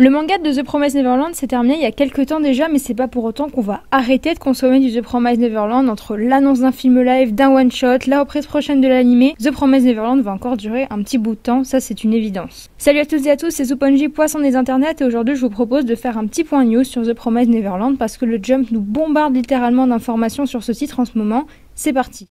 Le manga de The Promised Neverland s'est terminé il y a quelques temps déjà, mais c'est pas pour autant qu'on va arrêter de consommer du The Promised Neverland. Entre l'annonce d'un film live, d'un one-shot, la reprise prochaine de l'anime, The Promised Neverland va encore durer un petit bout de temps, ça c'est une évidence. Salut à toutes et à tous, c'est Souponji, poisson des internets, et aujourd'hui je vous propose de faire un petit point news sur The Promised Neverland parce que le Jump nous bombarde littéralement d'informations sur ce titre en ce moment. C'est parti.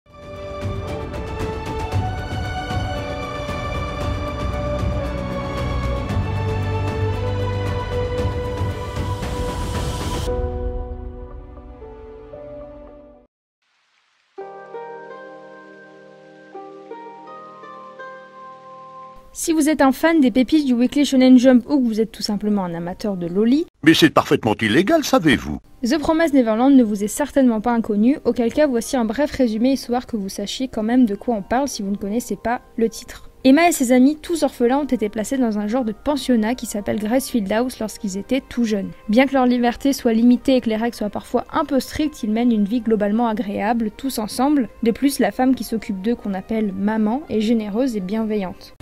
Si vous êtes un fan des pépites du Weekly Shonen Jump ou que vous êtes tout simplement un amateur de loli, mais c'est parfaitement illégal, savez-vous? The Promised Neverland ne vous est certainement pas inconnu, auquel cas voici un bref résumé histoire que vous sachiez quand même de quoi on parle si vous ne connaissez pas le titre. Emma et ses amis, tous orphelins, ont été placés dans un genre de pensionnat qui s'appelle Gracefield House lorsqu'ils étaient tout jeunes. Bien que leur liberté soit limitée et que les règles soient parfois un peu strictes, ils mènent une vie globalement agréable, tous ensemble. De plus, la femme qui s'occupe d'eux, qu'on appelle maman, est généreuse et bienveillante.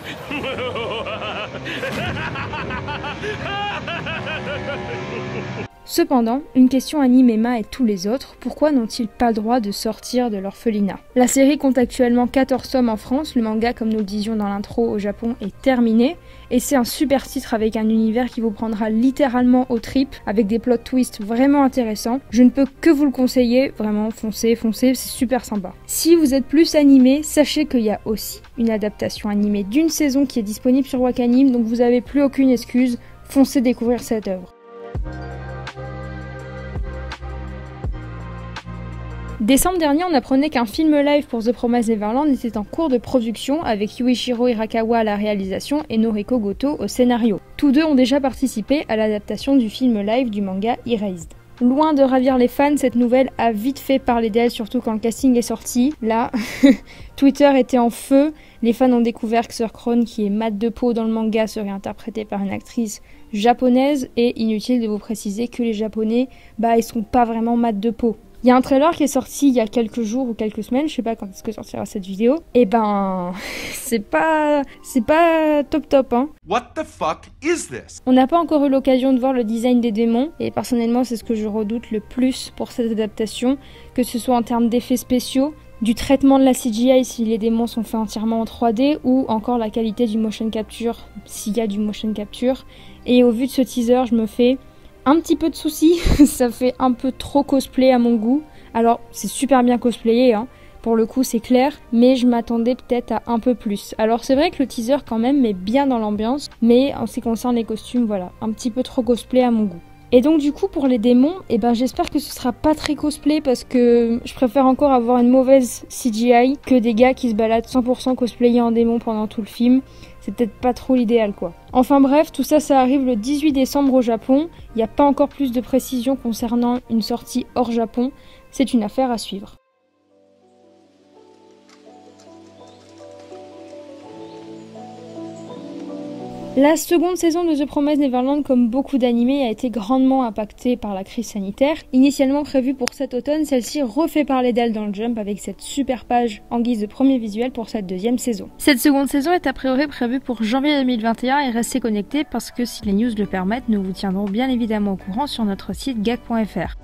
Cependant, une question anime Emma et tous les autres, pourquoi n'ont-ils pas le droit de sortir de l'orphelinat? La série compte actuellement 14 tomes en France, le manga, comme nous le disions dans l'intro, au Japon est terminé, et c'est un super titre avec un univers qui vous prendra littéralement aux tripes, avec des plot twists vraiment intéressants. Je ne peux que vous le conseiller, vraiment foncez, c'est super sympa. Si vous êtes plus animé, sachez qu'il y a aussi une adaptation animée d'une saison qui est disponible sur Wakanim, donc vous n'avez plus aucune excuse, foncez découvrir cette œuvre. Décembre dernier, on apprenait qu'un film live pour The Promised Neverland était en cours de production avec Yuichiro Hirakawa à la réalisation et Noriko Goto au scénario. Tous deux ont déjà participé à l'adaptation du film live du manga Erased. Loin de ravir les fans, cette nouvelle a vite fait parler d'elle, surtout quand le casting est sorti. Là, Twitter était en feu. Les fans ont découvert que Sir Krone, qui est mat de peau dans le manga, serait interprétée par une actrice japonaise. Et inutile de vous préciser que les japonais, ils sont pas vraiment mat de peau. Il y a un trailer qui est sorti il y a quelques jours ou quelques semaines, je sais pas quand est-ce que sortira cette vidéo. Et c'est pas top hein. What the fuck is this? On n'a pas encore eu l'occasion de voir le design des démons, et personnellement c'est ce que je redoute le plus pour cette adaptation, que ce soit en termes d'effets spéciaux, du traitement de la CGI si les démons sont faits entièrement en 3D, ou encore la qualité du motion capture, s'il y a du motion capture. Et au vu de ce teaser, je me fais un petit peu de soucis, ça fait un peu trop cosplay à mon goût. Alors c'est super bien cosplayé, hein. Pour le coup c'est clair, mais je m'attendais peut-être à un peu plus. Alors c'est vrai que le teaser quand même met bien dans l'ambiance, mais en ce qui concerne les costumes, voilà, un petit peu trop cosplay à mon goût. Et donc du coup pour les démons, j'espère que ce sera pas très cosplay parce que je préfère encore avoir une mauvaise CGI que des gars qui se baladent 100% cosplayés en démon pendant tout le film. C'est peut-être pas trop l'idéal quoi. Enfin bref, tout ça arrive le 18 décembre au Japon. Il n'y a pas encore plus de précisions concernant une sortie hors Japon. C'est une affaire à suivre. La seconde saison de The Promised Neverland, comme beaucoup d'animés, a été grandement impactée par la crise sanitaire. Initialement prévue pour cet automne, celle-ci refait parler d'elle dans le Jump avec cette super page en guise de premier visuel pour cette deuxième saison. Cette seconde saison est a priori prévue pour janvier 2021 et restez connectés parce que si les news le permettent, nous vous tiendrons bien évidemment au courant sur notre site gag.fr.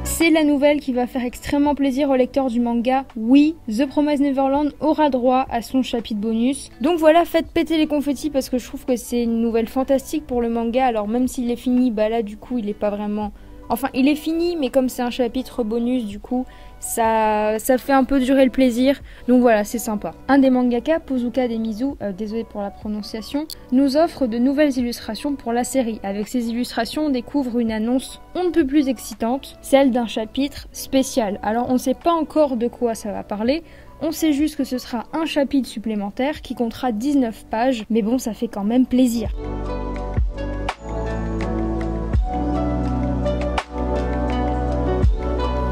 C'est la nouvelle qui va faire extrêmement plaisir aux lecteurs du manga. Oui, The Promised Neverland aura droit à son chapitre bonus. Donc voilà, faites péter les confettis parce que je trouve que c'est une nouvelle fantastique pour le manga. Alors même s'il est fini, là du coup il est pas vraiment... Enfin il est fini, mais comme c'est un chapitre bonus, du coup ça fait un peu durer le plaisir. Donc voilà, c'est sympa. Un des mangaka, Pozuka Demizu, désolé pour la prononciation, nous offre de nouvelles illustrations pour la série. Avec ces illustrations, on découvre une annonce on ne peut plus excitante, celle d'un chapitre spécial. Alors on ne sait pas encore de quoi ça va parler, on sait juste que ce sera un chapitre supplémentaire qui comptera 19 pages, mais bon ça fait quand même plaisir.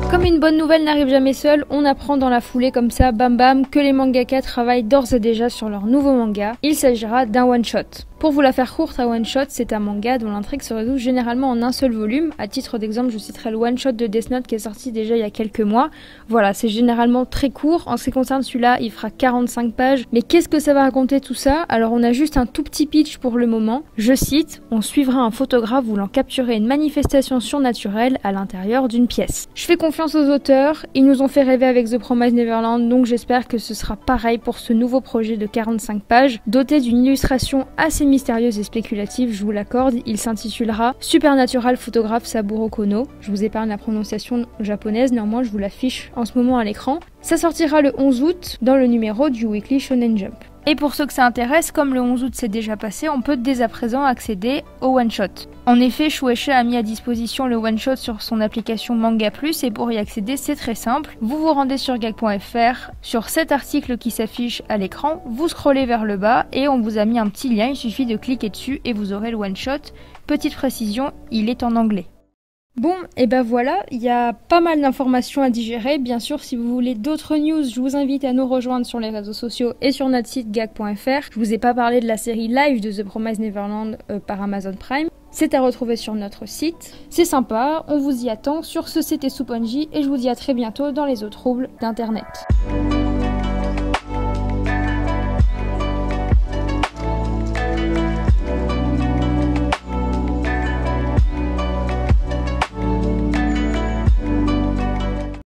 Comme une bonne nouvelle n'arrive jamais seule, on apprend dans la foulée comme ça, bam bam, que les mangaka travaillent d'ores et déjà sur leur nouveau manga. Il s'agira d'un one-shot. Pour vous la faire courte, à One Shot, c'est un manga dont l'intrigue se résout généralement en un seul volume. À titre d'exemple, je citerai le One Shot de Death Note qui est sorti déjà il y a quelques mois. Voilà, c'est généralement très court. En ce qui concerne celui-là, il fera 45 pages. Mais qu'est-ce que ça va raconter tout ça? Alors on a juste un tout petit pitch pour le moment. Je cite, on suivra un photographe voulant capturer une manifestation surnaturelle à l'intérieur d'une pièce. Je fais confiance aux auteurs, ils nous ont fait rêver avec The Promised Neverland, donc j'espère que ce sera pareil pour ce nouveau projet de 45 pages, doté d'une illustration assez mystérieuse et spéculative, je vous l'accorde. Il s'intitulera Supernatural Photograph Saburo Kono. Je vous épargne la prononciation japonaise, néanmoins je vous l'affiche en ce moment à l'écran. Ça sortira le 11 août dans le numéro du Weekly Shonen Jump. Et pour ceux que ça intéresse, comme le 11 août s'est déjà passé, on peut dès à présent accéder au One Shot. En effet, Shueisha a mis à disposition le One Shot sur son application Manga Plus et pour y accéder, c'est très simple. Vous vous rendez sur gag.fr, sur cet article qui s'affiche à l'écran, vous scrollez vers le bas et on vous a mis un petit lien, il suffit de cliquer dessus et vous aurez le One Shot. Petite précision, il est en anglais. Bon, et ben voilà, il y a pas mal d'informations à digérer. Bien sûr, si vous voulez d'autres news, je vous invite à nous rejoindre sur les réseaux sociaux et sur notre site gag.fr. Je vous ai pas parlé de la série live de The Promised Neverland par Amazon Prime. C'est à retrouver sur notre site. C'est sympa, on vous y attend. Sur ce, c'était Souponji et je vous dis à très bientôt dans les eaux troubles d'Internet.